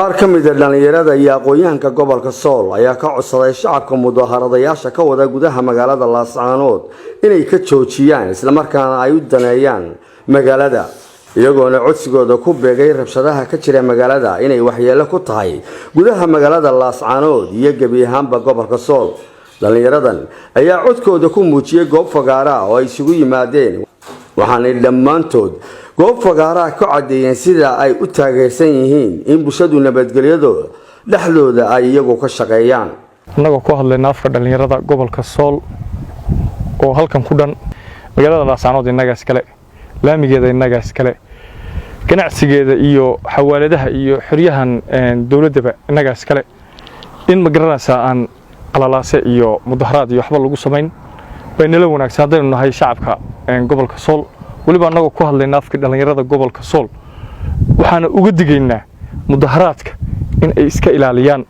qaar ka mid ah dhalinyarada iyo aqoonyahanka gobolka Sool ayaa ka codsaday shacabka mudaharadayaasha ka wada gudaha magaalada Laascaanood inay ka joojiyaan isla markaana ay u daneeyaan magaalada iyagoona codsigooda ku beegay rabshadaha ka jira magaalada inay waxyeello ku tahay gudaha magaalada Laascaanood iyo gabi ahaanba gobolka Sool. dhalinyaradan ayaa codkooda ku muujiyay goob fagaara oo ay isugu yimaadeen waxaana dhammaantood goob fagaara ka cadeeyeen sida ay u taageersan yihiin in bulshadu nabadgelyadooda dhaxdooda ay iyagu ka shaqeeyaan. anagoo ku hadlayna afka dhalinyarada gobolka Sool oo halkan ku dhan magaalada Laascaanood inaga iskale laamigeeda inaga iskale ganacsigeeda iyo xawaaladaha iyo xiriyahan dawladda inaga iskale in magaranaysa aan qalalaase iyo mudaharaad iyo waxba lagu sameyn baynala wanaagsan hadaynu nahay shacabka gobolka Sool waliba anagoo ku hadlayna afka dhalinyarada gobolka Sool waxaana uga digaynaa mudaharaadka in ay iska ilaaliyaan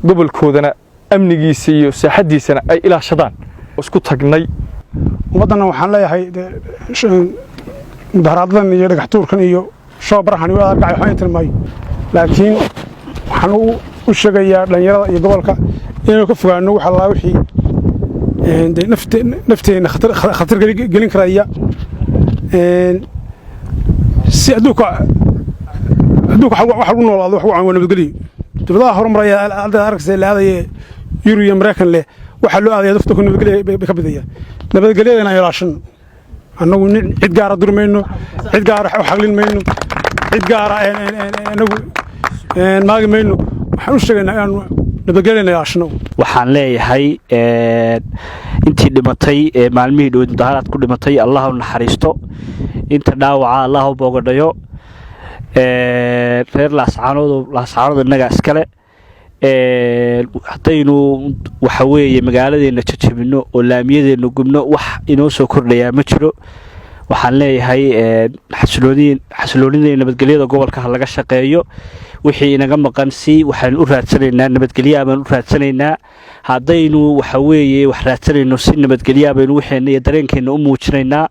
gobolkoodana amnigiisa iyo saaxadiisana ay ilaashadaan isku tagnay wadana waxaan leeyahay mudaharaadadan iyo dhagaxtuurkan iyo shoobarxan iyo argacay waxaan tilmaay laakiin waxaan u sheegayaa dhalinyarada iyo gobolka inuu ka fogaano waxa la wixii nafteena khatar gelin karaya si aduuka waxa lagu noolaado wax aan nabadgeliyo dibadaha horumaraya aragtay laadaya Yurub Mareykan leh waxa loo aaday dadka ku nabadgeliyo ka bidaya nabadgelyada ilaashan annagu cid gaar ah durmayno cid gaar ah xaqlin mayno cid gaar ah anagu maagmayno waxaan u sheegaynaa inaan nabadgelyada ilaashano waxaan leeyahay intii dhimatay maalmihii dhow mudaharaad ku dhimatay Allah u naxariisto inta dhaawaca Allah u boogadhayo reer Laascaanood inaga iskale hadaynu waxa weeye magaaladeena jajabino oo laamiyadeena gubno wax inoo soo kordhaya ma jiro waxaan leeyahay xasiloonida nabadgelyada gobolka laga shaqeeyo wixii inaga maqan si waxaan u raadsanaynaa nabadgelyo aan u raadsanaynaa hadaynu waxa weeye wax raadsanayno si nabadgelyo aan waxeena iyo dareenkeena u muujinaynaa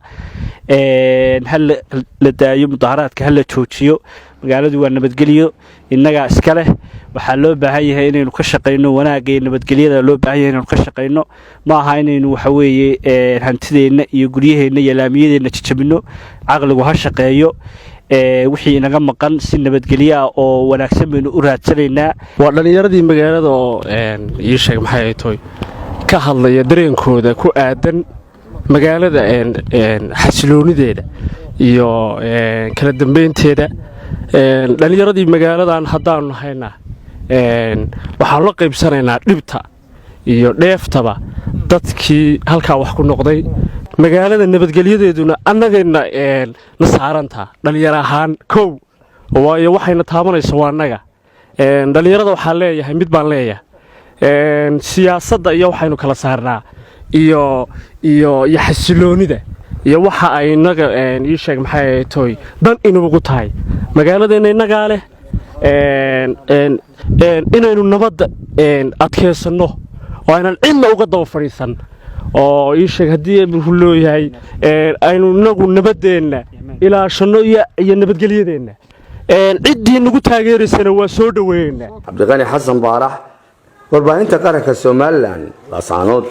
hal la daayo mudaharaadka hal la joojiyo magaaladu waa nabadgelyo inaga iska leh waxa loo baahan yahay inaynu ka shaqeyno wanaaga iyo nabadgelyada loo baahan yahay inaynu ka shaqeyno ma aha inaynu waxa weeye hantideena iyo guryaheena iyo laamiyadeena jajabino aqligu ha shaqeeyo wixii inaga maqan si nabadgelyo oo wanaagsan baynu u raadsanaynaa waa dhalinyaradii magaalada oo ii sheeg maxay ay tahay ka hadlaya dareenkooda ku aadan magaalada xasiloonideeda iyo kala dambeynteeda dhalinyaradii magaaladan hadaan nahayna waxaan la qaybsanaynaa dhibta iyo dheeftaba dadkii halka wax ku noqday magaalada nabadgelyadeeduna annagayna na saaranta dhalinyaro ahaan kow waayo waxayna taabanaysaa waa annaga dhalinyarada waxaa leeyahay mid baan leeyahay siyaasadda iyo waxaynu kala saarnaa iyo xasiloonida iyo waxa ay inaga ii sheeg maxay tahay dan inugu tahay magaaladeena inaga leh inaynu nabadda adkeysano oo aanan cidna uga daba fadhiisan oo ii sheeg hadii uu leeyahay aynu inagu nabadeena ilaashano iyo nabadgelyadeena ciddii nagu taageeraysana waa soo dhaweeyna Cabdiqani Xasan Baarax warbaahinta qaranka Soomaaliland Laascaanood.